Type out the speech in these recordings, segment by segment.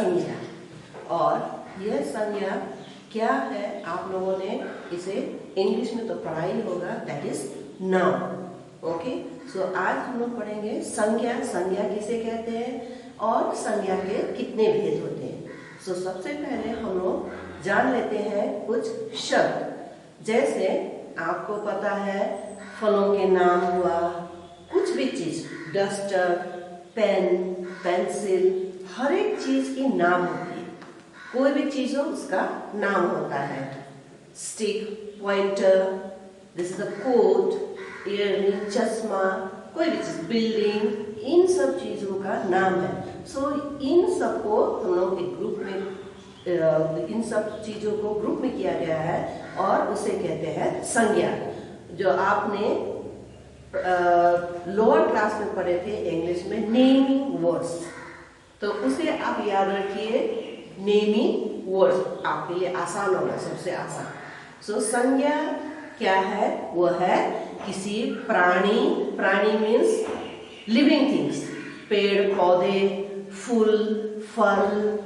संज्ञा। और यह संज्ञा क्या है, आप लोगों ने इसे इंग्लिश में तो पढ़ा ही होगा, दैट इज नाउन। ओके, सो आज हम लोग पढ़ेंगे संज्ञा। संज्ञा किसे कहते हैं और संज्ञा के कितने भेद होते हैं। सो सबसे पहले हम लोग जान लेते हैं कुछ शब्द। जैसे आपको पता है फलों के नाम हुआ, कुछ भी चीज, डस्टर, पेन, पेंसिल, हर एक चीज की नाम होती है। कोई भी चीज हो उसका नाम होता है। Stick, pointer, this is the coat, earring, चश्मा, कोई भी चीज, बिल्डिंग, इन सब चीजों का नाम है। सो इन सबको हम लोग एक ग्रुप में, इन सब चीजों को ग्रुप में किया गया है और उसे कहते हैं संज्ञा। जो आपने लोअर क्लास में पढ़े थे इंग्लिश में, नेमिंग वर्ड्स, तो उसे आप याद रखिए। नेमिंग वर्ड्स आपके लिए आसान होगा, सबसे आसान। सो संज्ञा क्या है, वो है किसी प्राणी, प्राणी मीन्स लिविंग थिंग्स, पेड़ पौधे, फूल, फल,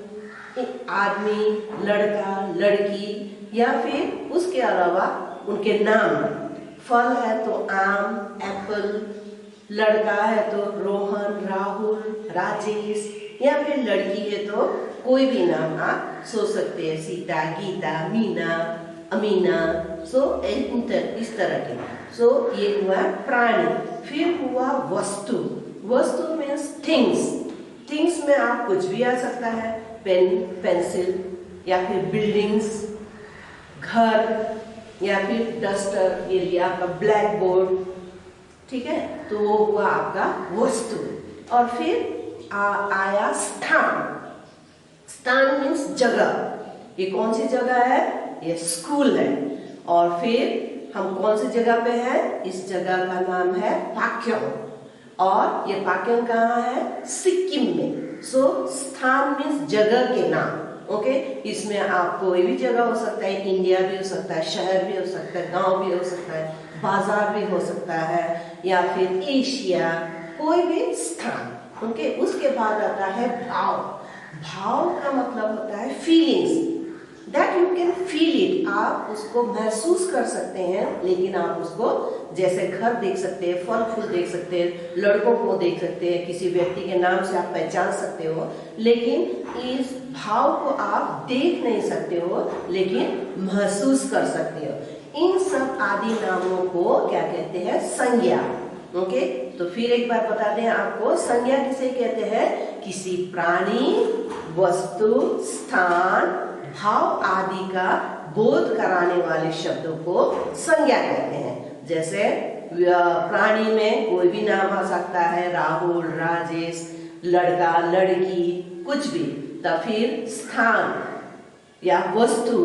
आदमी, लड़का, लड़की, या फिर उसके अलावा उनके नाम। फल है तो आम, एप्पल, लड़का है तो रोहन, राहुल, राजेश, या फिर लड़की है तो कोई भी नाम आप सोच सकते हैं, सीता, गीता, मीना, अमीना। सो इस तरह के। सो ये हुआ प्राणी। फिर हुआ वस्तु। वस्तु मीन्स थिंग्स। थिंग्स में आप कुछ भी आ सकता है, पेन, पेंसिल, या फिर बिल्डिंग्स, घर, या फिर डस्टर, ये लिया आपका ब्लैक बोर्ड, ठीक है, तो वो हुआ आपका वस्तु। और फिर आया स्थान। स्थान मीन्स जगह। ये कौन सी जगह है, ये स्कूल है। और फिर हम कौन सी जगह पे हैं, इस जगह का नाम है पाक्योंग। और ये पाक्योंग कहाँ है, सिक्किम में। सो स्थान मीन्स जगह के नाम। ओके, इसमें आप कोई भी जगह हो सकता है, इंडिया भी हो सकता है, शहर भी हो सकता है, गांव भी हो सकता है, बाजार भी हो सकता है, या फिर एशिया, कोई भी स्थान। ओके, उसके बाद आता है भाव। भाव का मतलब होता है feelings, that you can feel it. आप उसको महसूस कर सकते हैं, लेकिन आप उसको, जैसे घर देख सकते हैं, फल फूल देख सकते हैं, लड़कों को देख सकते हैं, किसी व्यक्ति के नाम से आप पहचान सकते हो, लेकिन इस भाव को आप देख नहीं सकते हो, लेकिन महसूस कर सकते हो। इन सब आदि नामों को क्या कहते हैं, संज्ञा। ओके, तो फिर एक बार बता दें आपको, संज्ञा किसे कहते हैं, किसी प्राणी, वस्तु, स्थान, भाव आदि का बोध कराने वाले शब्दों को संज्ञा कहते हैं। जैसे प्राणी में कोई भी नाम आ सकता है, राहुल, राजेश, लड़का, लड़की, कुछ भी। तो फिर स्थान या वस्तु,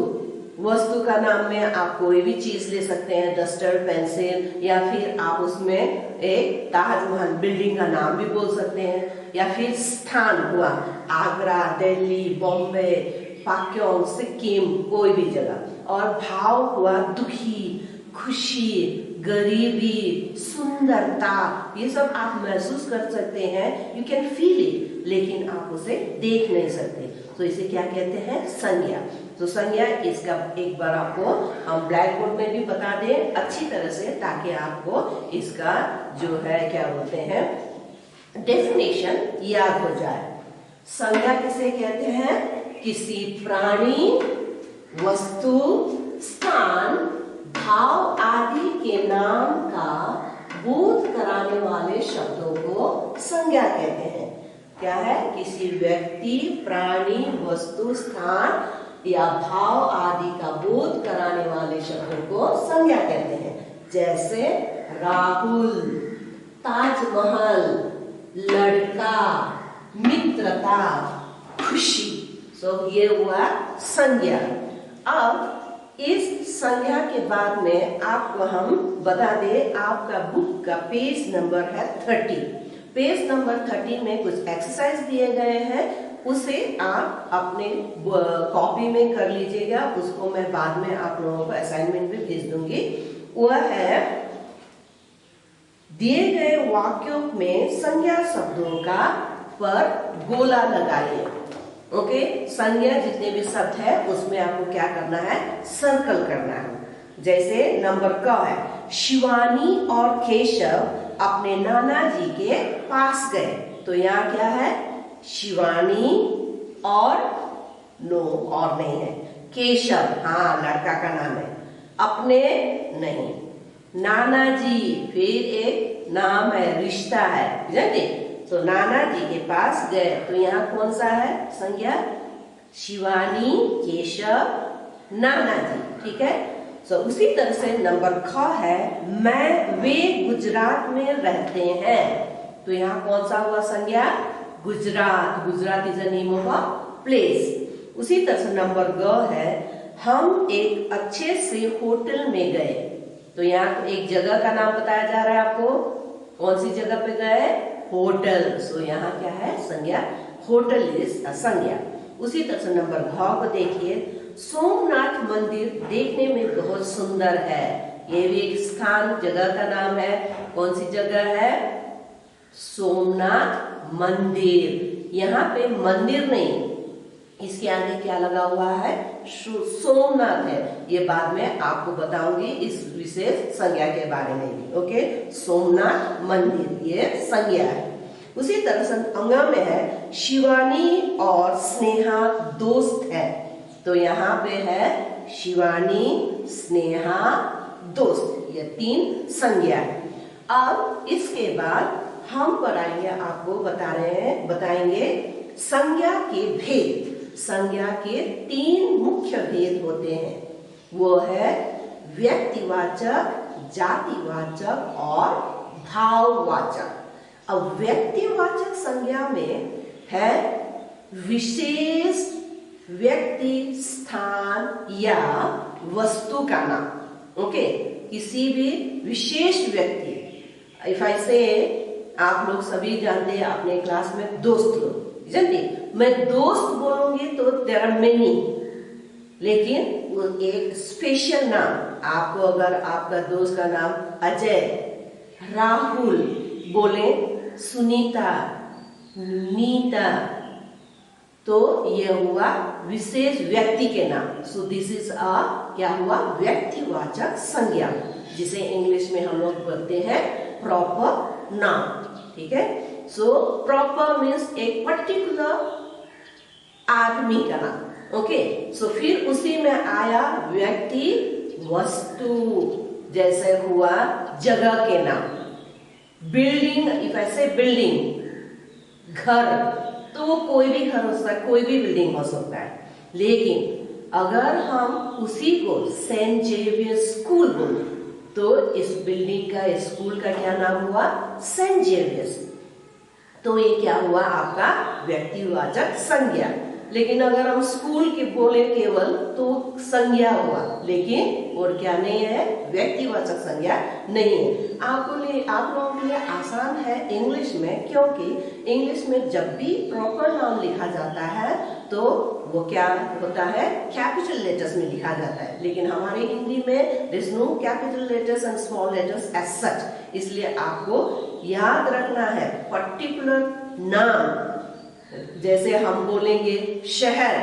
वस्तु का नाम में आप कोई भी चीज ले सकते हैं, डस्टर, पेंसिल, या फिर आप उसमें एक ताजमहल, बिल्डिंग का नाम भी बोल सकते हैं। या फिर स्थान हुआ आगरा, दिल्ली, बॉम्बे, पाक्योंग, सिक्किम, कोई भी जगह। और भाव हुआ दुखी, खुशी, गरीबी, सुंदरता, ये सब आप महसूस कर सकते हैं, यू कैन फील इट, लेकिन आप उसे देख नहीं सकते। तो इसे क्या कहते हैं, संज्ञा। तो संज्ञा, इसका एक बार आपको हम ब्लैक बोर्ड में भी बता दें अच्छी तरह से, ताकि आपको इसका जो है क्या बोलते हैं, डेफिनेशन याद हो जाए। संज्ञा किसे कहते हैं, किसी प्राणी, वस्तु, स्थान, भाव आदि के नाम का बोध कराने वाले शब्दों को संज्ञा कहते हैं। क्या है, किसी व्यक्ति, प्राणी, वस्तु, स्थान या भाव आदि का बोध कराने वाले शब्दों को संज्ञा कहते हैं। जैसे राहुल, ताजमहल, लड़का, मित्रता, खुशी। सो ये हुआ संज्ञा। अब इस संज्ञा के बाद में आपको हम बता दें, आपका बुक का पेज नंबर है 30। पेज नंबर 30 में कुछ एक्सरसाइज दिए गए हैं, उसे आप अपने कॉपी में कर लीजिएगा। उसको मैं बाद में आप लोगों को असाइनमेंट भी भेज दूंगी। वह है, दिए गए वाक्यों में संज्ञा शब्दों का पर गोला लगाइए। ओके, संज्ञा जितने भी शब्द है उसमें आपको क्या करना है, सर्कल करना है। जैसे नंबर क है, शिवानी और केशव अपने नाना जी के पास गए। तो यहाँ क्या है, शिवानी और नो और नहीं है, केशव हाँ लड़का का नाम है, अपने नहीं, नाना जी फिर एक नाम है, रिश्ता है, जानते। तो नाना जी के पास गए, तो यहाँ कौन सा है संज्ञा, शिवानी, केशव, नाना जी, ठीक है। तो उसी तरह से नंबर ख है, वे गुजरात में रहते हैं। तो यहाँ कौन सा हुआ संज्ञा, Gujarat, Gujarat is a name of a place. उसी तरह से नंबर ग है, हम एक अच्छे से होटल में गए। तो यहाँ एक जगह का नाम बताया जा रहा है आपको, कौन सी जगह पे गए, होटल। सो यहाँ क्या है संज्ञा, होटल इज अ संज्ञा। उसी तरह से नंबर घ को देखिए, सोमनाथ मंदिर देखने में बहुत सुंदर है। ये भी एक स्थान जगह का नाम है, कौन सी जगह है, सोमनाथ मंदिर। यहाँ पे मंदिर नहीं, इसके आगे क्या लगा हुआ है, सोमनाथ है। ये बाद में आपको बताऊंगी इस विशेष संज्ञा के बारे में भी। ओके, सोमनाथ मंदिर ये संज्ञा है। उसी तरह से अंगा में है, शिवानी और स्नेहा दोस्त है। तो यहाँ पे है शिवानी, स्नेहा, दोस्त, ये तीन संज्ञा है। अब इसके बाद हम पढ़ाएंगे, आपको बताएंगे संज्ञा के भेद। संज्ञा के तीन मुख्य भेद होते हैं, वो है व्यक्तिवाचक, जातिवाचक और भाववाचक। अब व्यक्तिवाचक संज्ञा में है विशेष व्यक्ति, स्थान या वस्तु का नाम। ओके, किसी भी विशेष व्यक्ति, इफ आई से, आप लोग सभी जानते हैं अपने क्लास में दोस्त लोग, जानते, मैं दोस्त बोलूंगी तो देयर आर मेनी, लेकिन वो एक स्पेशल नाम, आपको अगर आपका दोस्त का नाम अजय, राहुल बोले, सुनीता, नीता, तो ये हुआ विशेष व्यक्ति के नाम। सो दिस इज अ क्या हुआ, व्यक्तिवाचक संज्ञा, जिसे इंग्लिश में हम लोग बोलते हैं प्रॉपर नाउन, ठीक है। सो प्रॉपर मीन्स एक पर्टिकुलर आदमी का नाम। ओके, सो फिर उसी में आया व्यक्ति, वस्तु, जैसे हुआ जगह के नाम, बिल्डिंग, इफ आई से बिल्डिंग, घर, तो वो कोई भी घर हो सकता है, कोई भी बिल्डिंग हो सकता है। लेकिन अगर हम उसी को सेंट जेवियर स्कूल बोले, तो इस बिल्डिंग का, स्कूल का क्या नाम हुआ, सेंट जेवियर्स। तो ये क्या हुआ आपका व्यक्तिवाचक संज्ञा। लेकिन अगर हम स्कूल के बोले केवल, तो संज्ञा हुआ, लेकिन और क्या नहीं है, व्यक्तिवाचक संज्ञा नहीं है। आप लोगों के लिए आसान है इंग्लिश में, क्योंकि इंग्लिश में जब भी प्रॉपर नाउन लिखा जाता है तो वो क्या होता है, कैपिटल लेटर्स में लिखा जाता है। लेकिन हमारे हिंदी में there is no capital letters and small letters as such. इसलिए आपको याद रखना है पर्टिकुलर नाम, जैसे हम बोलेंगे शहर,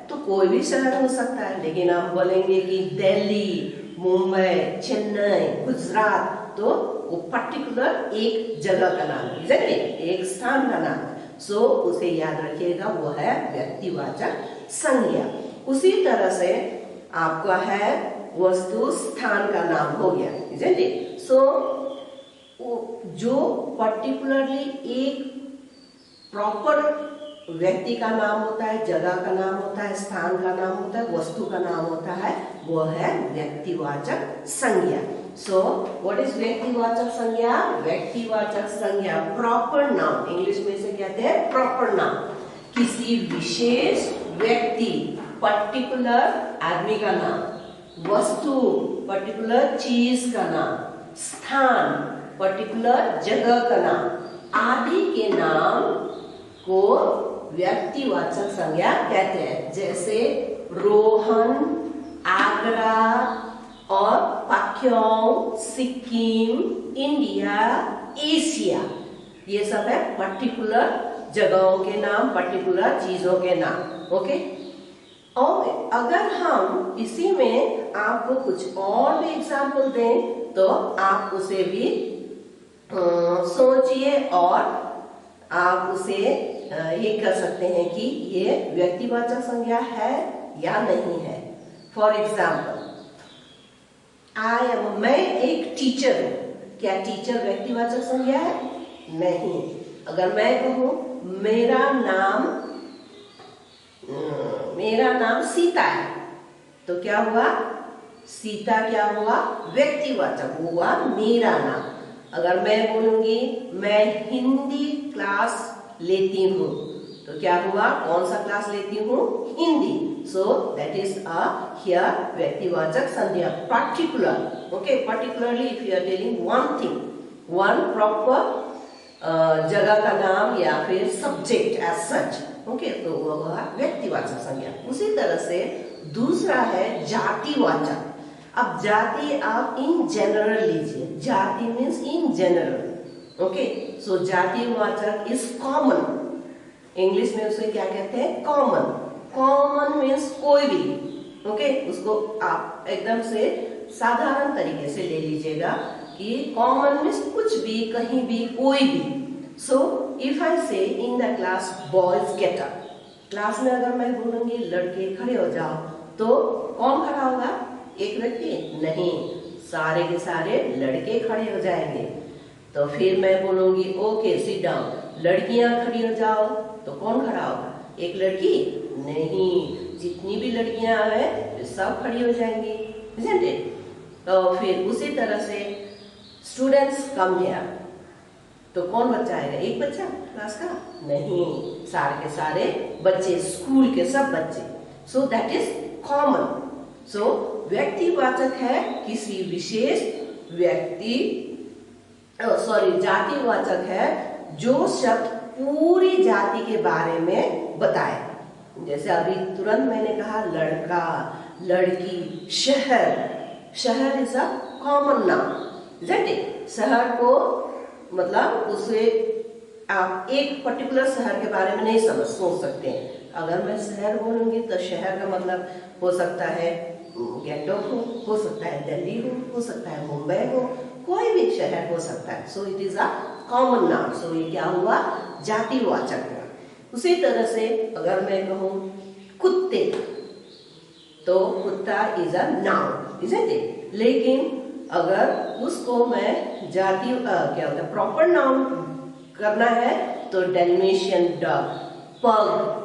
तो कोई भी शहर हो सकता है, लेकिन हम बोलेंगे कि दिल्ली, मुंबई, चेन्नई, गुजरात, तो वो पर्टिकुलर एक जगह का नाम है, एक स्थान का नाम है। सो उसे याद रखिएगा, वो है व्यक्तिवाचक संज्ञा। उसी तरह से आपका है वस्तु, स्थान का नाम हो गया, सो जो पर्टिकुलरली एक प्रॉपर व्यक्ति का नाम होता है, जगह का नाम होता है, स्थान का नाम होता है, वस्तु का नाम होता है, वो है व्यक्तिवाचक संज्ञा। सो व्हाट इज व्यक्तिवाचक संज्ञा, व्यक्तिवाचक संज्ञा प्रॉपर नाउन, इंग्लिश में इसे कहते हैं प्रॉपर नाउन, किसी विशेष व्यक्ति, पर्टिकुलर आदमी का नाम, वस्तु, पर्टिकुलर चीज का नाम, स्थान, पर्टिकुलर जगह का नाम आदि के नाम को व्यक्तिवाचक संज्ञा कहते हैं। जैसे रोहन, आगरा और पाक्योंग, सिक्किम, इंडिया, एशिया, ये सब है पर्टिकुलर जगहों के नाम, पर्टिकुलर चीजों के नाम। ओके, और अगर हम इसी में आपको कुछ और भी एग्जाम्पल दें तो आप उसे भी सोचिए और आप उसे ये कर सकते हैं कि ये व्यक्तिवाचक संज्ञा है या नहीं है। फॉर एग्जाम्पल, मैं एक टीचर हूं, क्या टीचर व्यक्तिवाचक संज्ञा है? नहीं। अगर मैं कहूं मेरा नाम सीता है, तो क्या हुआ? सीता क्या हुआ? व्यक्तिवाचक हुआ, मेरा नाम। अगर मैं बोलूंगी मैं हिंदी क्लास लेती हूँ, तो क्या हुआ? कौन सा क्लास लेती हूँ? Hindi. So that is here व्यक्तिवाचक संज्ञा, particular. Okay, particularly if you are telling one thing, one proper जगह का नाम या फिर सब्जेक्ट एज सच। ओके, तो वो हुआ व्यक्तिवाचक संज्ञा। उसी तरह से दूसरा है जातिवाचक। अब जाति आप इन जनरल लीजिए, जाति means in general. Okay, so जातिवाचक इज कॉमन। इंग्लिश में उसे क्या कहते हैं? कॉमन। कॉमन मीन्स कोई भी। ओके, उसको आप एकदम से साधारण तरीके से ले लीजिएगा कि कॉमन मीन्स कुछ भी, कहीं भी, कोई भी। सो इफ आई से in the class boys get up, class में अगर मैं बोलूंगी लड़के खड़े हो जाओ, तो कौन खड़ा होगा? एक व्यक्ति? नहीं, सारे के सारे लड़के खड़े हो जाएंगे। तो फिर मैं बोलूंगी ओके सिट डाउन, लड़कियां खड़ी हो जाओ, तो कौन खड़ा होगा? एक लड़की? नहीं, जितनी भी लड़कियां हैं सब खड़ी हो जाएंगी, isn't it? तो फिर उसी तरह से स्टूडेंट्स कम हियर, तो कौन बच्चा आएगा? एक बच्चा क्लास का? नहीं, सारे के सारे बच्चे, स्कूल के सब बच्चे। So that is common. So व्यक्तिवाचक है किसी विशेष व्यक्ति, जातिवाचक है जो शब्द पूरी जाति के बारे में बताए। जैसे अभी तुरंत मैंने कहा लड़का, लड़की, शहर। शहर is a common noun, isn't it? शहर को मतलब उसे आप एक पर्टिकुलर शहर के बारे में नहीं सोच सकते हैं। अगर मैं शहर बोलूंगी तो शहर का मतलब हो सकता है गैंगटॉक हो सकता है दिल्ली हो सकता है मुंबई हो, कोई भी शहर हो सकता है। So it is a common noun. So ये क्या हुआ? जातिवाचक हुआ। उसी तरह से अगर मैं कहूँ कुत्ते, तो कुत्ता is a noun, isn't it? लेकिन अगर उसको मैं जाति क्या होता है प्रॉपर नाउन करना है तो डेल्मेशियन डॉग, पग,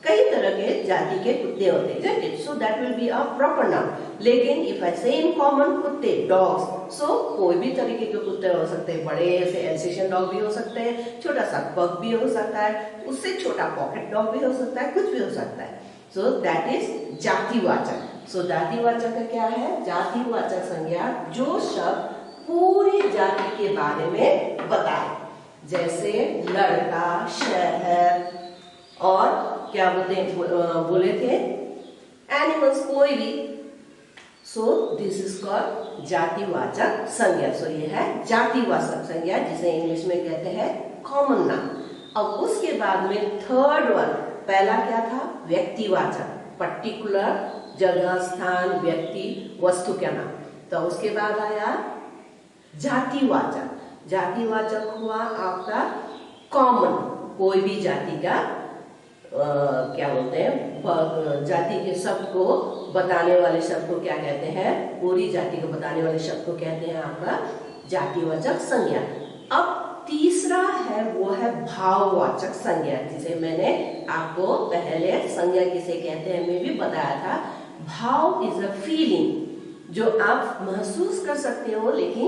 कई तरह के जाति के कुत्ते होते हैं, isn't it? So that will be a proper noun. लेकिन if I say in common कुत्ते, dogs, so कोई भी तरीके के कुत्ते हो सकते हैं, बड़े से एल्सेशियन डॉग भी हो सकते हैं, छोटा सा पग भी हो सकता है, उससे छोटा पॉकेट डॉग भी हो सकता है, कुछ भी हो सकता है। So that is जातिवाचक। So जातिवाचक का क्या है? जातिवाचक संज्ञा जो शब्द पूरी जाति के बारे में बताए, जैसे लड़का, शहर, और क्या बोले थे एनिमल्स, कोई भी। सो दिस इज कॉल्ड जातिवाचक संज्ञा। सो ये है जातिवाचक संज्ञा, जिसे इंग्लिश में कहते हैं कॉमन नाउन। अब उसके बाद में थर्ड वन, पहला क्या था? व्यक्तिवाचक, पर्टिकुलर, जगह, स्थान, व्यक्ति, वस्तु का नाम। तो उसके बाद आया जातिवाचक। जातिवाचक हुआ आपका कॉमन, कोई भी जाति का क्या बोलते हैं, जाति के शब्द को बताने वाले शब्द को क्या कहते हैं? पूरी जाति को बताने वाले शब्द को कहते हैं आपका जातिवाचक संज्ञा। अब तीसरा है वो है भाववाचक संज्ञा, जिसे मैंने आपको पहले संज्ञा किसे कहते हैं मैं भी बताया था। भाव इज अ फीलिंग जो आप महसूस कर सकते हो, लेकिन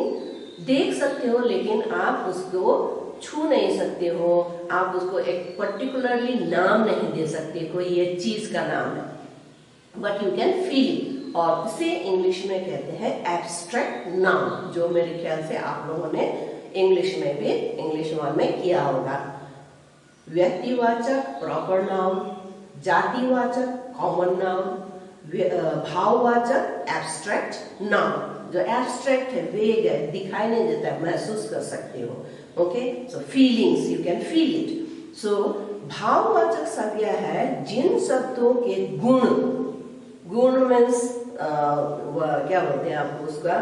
देख सकते हो, लेकिन आप उसको छू नहीं सकते हो, आप उसको एक पर्टिकुलरली नाम नहीं दे सकते, कोई ये चीज का नाम है, बट यू कैन फील। और इसे इंग्लिश में कहते हैं एब्स्ट्रैक्ट नाउन, जो मेरे ख्याल से आप लोगों ने इंग्लिश में भी इंग्लिश 1 में किया होगा। व्यक्तिवाचक प्रॉपर नाउन, जातिवाचक कॉमन नाउन, भाववाचक एब्स्ट्रैक्ट नाउन। जो एब्स्ट्रैक्ट है, वेग है, दिखाई नहीं देता है, महसूस कर सकते हो। Okay, so feelings, you can feel it. So भाववाचक संज्ञा है जिन शब्दों के गुण, गुण मीन्स क्या बोलते हैं आपको उसका,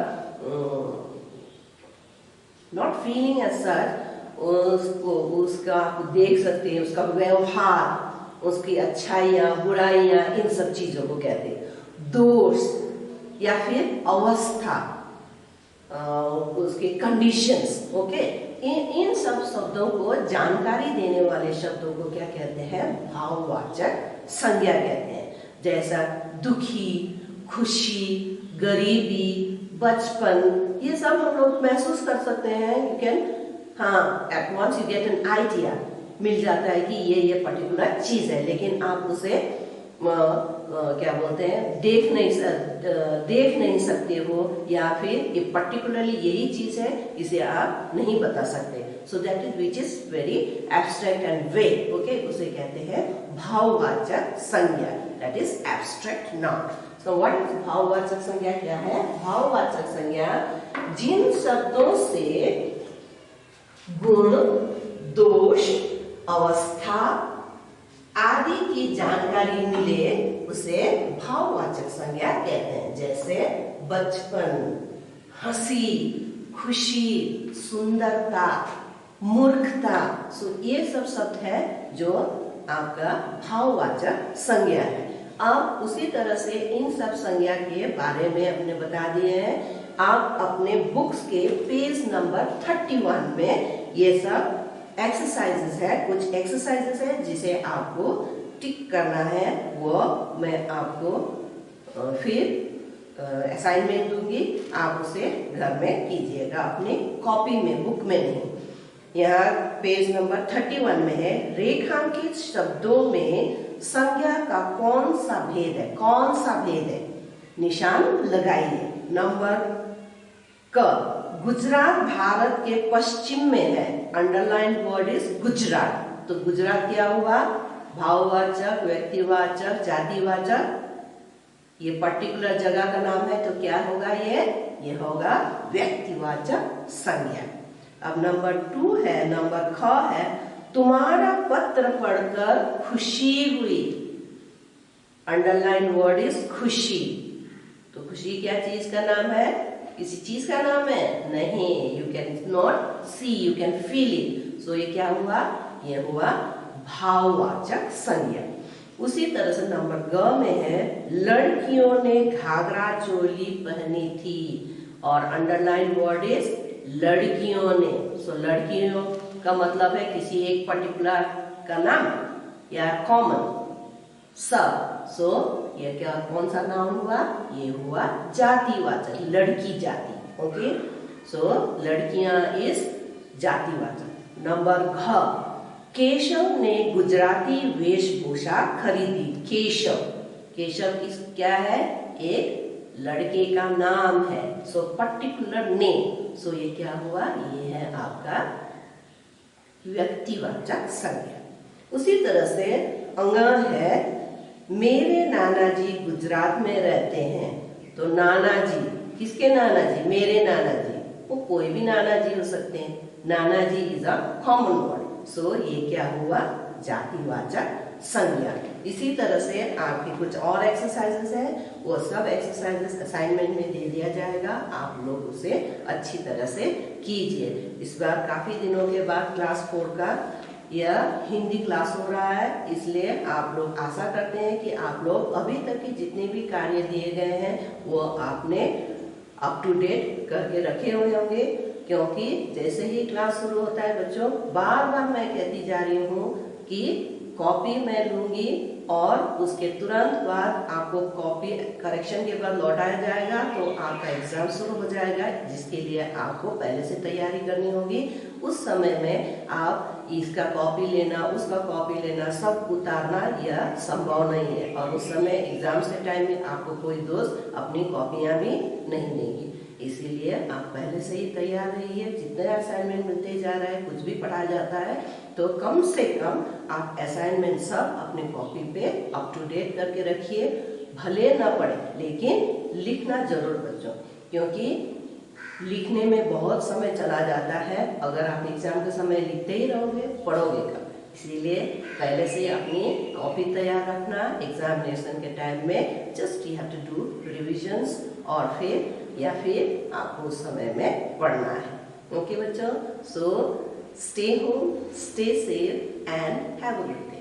नॉट फीलिंग एज सच, उसको उसका आप देख सकते हैं, उसका व्यवहार, उसकी अच्छाइयाँ बुराइयाँ, इन सब चीजों को कहते हैं। दोष या फिर अवस्था, उसके कंडीशंस, ओके, इन सब शब्दों को जानकारी देने वाले शब्दों को क्या कहते हैं, भाववाचक संज्ञा कहते हैं। जैसा दुखी, खुशी, गरीबी, बचपन, ये सब हम लोग महसूस कर सकते हैं। यू कैन, हाँ, at once you get an idea, मिल जाता है कि ये पर्टिकुलर चीज है, लेकिन आप उसे क्या बोलते हैं, देख नहीं सकते हो, या फिर ये पर्टिकुलरली यही चीज है, इसे आप नहीं बता सकते। So that is which is very abstract and vague, okay, उसे कहते हैं भाववाचक संज्ञा, that is abstract noun. So what is भाववाचक संज्ञा, क्या है भाववाचक संज्ञा, जिन शब्दों से गुण, दोष, अवस्था आदि की जानकारी मिले उसे भाववाचक संज्ञा कहते हैं। जैसे बचपन, हंसी, खुशी, सुंदरता, मूर्खता, सो ये सब शब्द है जो आपका भाववाचक संज्ञा है। अब उसी तरह से इन सब संज्ञा के बारे में हमने बता दिए हैं। आप अपने बुक्स के पेज नंबर 31 में ये सब एक्सरसाइजेस है, कुछ एक्सरसाइजेस है जिसे आपको टिक करना है, वो मैं आपको फिर असाइनमेंट दूंगी, आप उसे घर में कीजिएगा अपनी कॉपी में, बुक में नहीं। यहाँ पेज नंबर 31 में है, रेखांकित शब्दों में संज्ञा का कौन सा भेद है, कौन सा भेद है, निशान लगाइए। नंबर क, गुजरात भारत के पश्चिम में है, अंडरलाइन वर्ड इज गुजरात। तो गुजरात क्या हुआ, भाववाचक, व्यक्तिवाचक, जातिवाचक, ये पर्टिकुलर जगह का नाम है, तो क्या होगा, ये होगा व्यक्तिवाचक संज्ञा। अब नंबर 2 है, नंबर ख है, तुम्हारा पत्र पढ़कर खुशी हुई, अंडरलाइन वर्ड इज खुशी। तो खुशी क्या चीज का नाम है, किसी चीज का नाम है नहीं, you can not see, you can feel it. So ये क्या हुआ, ये हुआ भाववाचक संज्ञा। उसी तरह से नंबर ग में है, लड़कियों ने घाघरा चोली पहनी थी, और अंडरलाइन वर्ड इज लड़कियों ने। सो लड़कियों का मतलब है किसी एक पर्टिकुलर का नाम या कॉमन सब। सो ये क्या, कौन सा नाउन हुआ, ये हुआ जातिवाचक, लड़की जाति, ओके। सो लड़कियां इज जातिवाचक। नंबर घ, केशव ने गुजराती वेशभूषा खरीदी। केशव, केशव किस क्या है, एक लड़के का नाम है, सो पर्टिकुलर नेम। सो ये क्या हुआ, ये है आपका व्यक्तिवाचक संज्ञा। उसी तरह से अंग है, मेरे नाना जी गुजरात में रहते हैं। तो नाना जी, किसके नाना जी, मेरे नाना जी, वो कोई भी नाना जी हो सकते हैं, नाना जी इज अ कॉमन वर्ड। सो ये क्या हुआ, जातिवाचक संज्ञा। इसी तरह से आपके कुछ और एक्सरसाइजेस हैं, वो सब एक्सरसाइजेस असाइनमेंट में दे दिया जाएगा, आप लोग उसे अच्छी तरह से कीजिए। इस बार काफी दिनों के बाद क्लास 4 का यह हिंदी क्लास हो रहा है, इसलिए आप लोग आशा करते हैं कि आप लोग अभी तक के जितने भी कार्य दिए गए हैं वो आपने अप टू डेट करके रखे हुए होंगे, क्योंकि जैसे ही क्लास शुरू होता है बच्चों, बार बार मैं कहती जा रही हूँ कि कॉपी मैं लूंगी और उसके तुरंत बाद आपको कॉपी करेक्शन के बाद लौटाया जाएगा, तो आपका एग्जाम शुरू हो जाएगा, जिसके लिए आपको पहले से तैयारी करनी होगी। उस समय में आप इसका कॉपी लेना, उसका कॉपी लेना, सब उतारना यह संभव नहीं है, और उस समय एग्जाम्स के टाइम में आपको कोई दोस्त अपनी कॉपियां भी नहीं देंगी। इसीलिए आप पहले से ही तैयार रहिए। जितने असाइनमेंट मिलते जा रहे हैं, कुछ भी पढ़ाया जाता है, तो कम से कम आप असाइनमेंट सब अपने कॉपी पे अप टू डेट करके रखिए। भले ना पढ़े, लेकिन लिखना जरूर बच्चों, क्योंकि लिखने में बहुत समय चला जाता है। अगर आप एग्जाम के समय लिखते ही रहोगे, पढ़ोगे कब? इसीलिए पहले से अपनी कॉपी तैयार रखना, एग्जामिनेशन के टाइम में just you have to do revisions और फिर आपको उस समय में पढ़ना है। ओके बच्चों, so stay home, stay safe and have a good day.